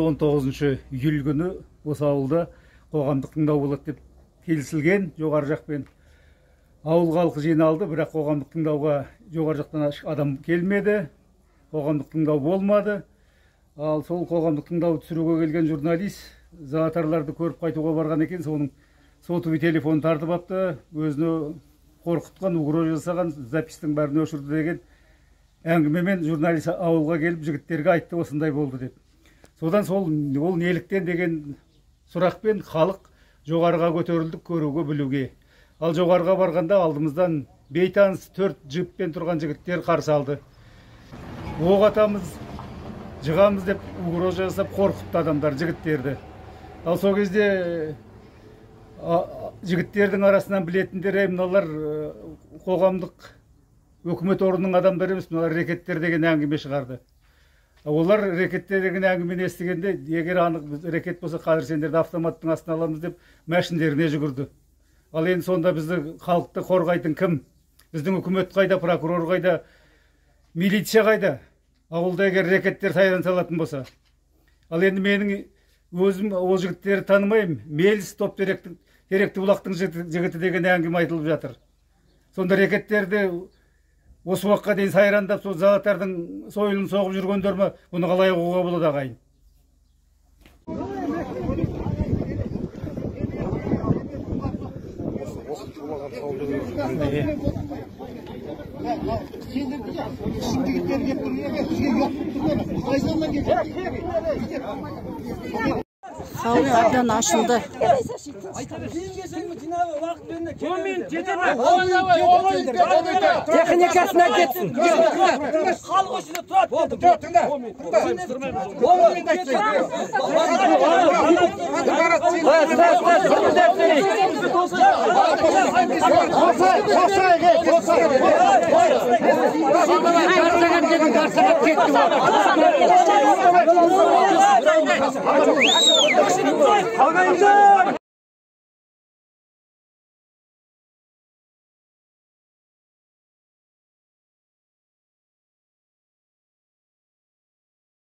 19-июль күні осы ауылда қоғамдық тыңдау болады деп келісілген. Жоғары жақпен ауыл халқы жиналды, бірақ қоғамдық тыңдауға жоғары жақтан адам келмеді, қоғамдық тыңдау болмады. Ал сол қоғамдық тыңдауды түсіруге келген журналист заңатарларды көріп қайтуға барған екен, соның сотовый телефонын тартып апты, өзіне қорқытқан, угроза жасаған, запистің бәрін өшірді деген әңгімемен журналист ауылға келіп жігіттерге айтты, осындай болды деп. Содан ол неліктен деген сұрақпен халық жоғарыға көтерілдік көруге білуге. Ал жоғарыға барғанда алдымыздан бейтаныс 4 джиппен тұрған жігіттер қарсы алды. Оқ атамыз, жығамыз деп угроза жасап қорқытты адамдар жігіттерді. Ал сол кезде жігіттердің арасынан білетіндер мыналар қоғамдық өкімет орнының адамдары емес, мыналар рекеттер деген әңгіме шығарды. Олар рекеттер деген әңгімені естігенде, егер анық рекет болса, қазір сендерді автоматтың астына аламыз деп мәшіндеріне жүгірді. Ал енді сонда бізді халықты қорғайтын кім? Біздің үкімет қайда, прокурор қайда, милиция қайда? Ауылда егер рекеттер сайран салатын болса. Ал енді менің өзім ол жігіттерді танымаймын. Меліс топ теректі бұлақтың жігіті деген әңгіме айтылып жатыр. Сонда рекеттерді осы уақытқа дейін сайрандап, сол зағатардың сойылын соғып жүргендер ме? Бұны қалай ұғуға болады ағайын? Халық абдан ашылды. Техникасына кетсін. Халық осында тұрады. Arkadaşlar!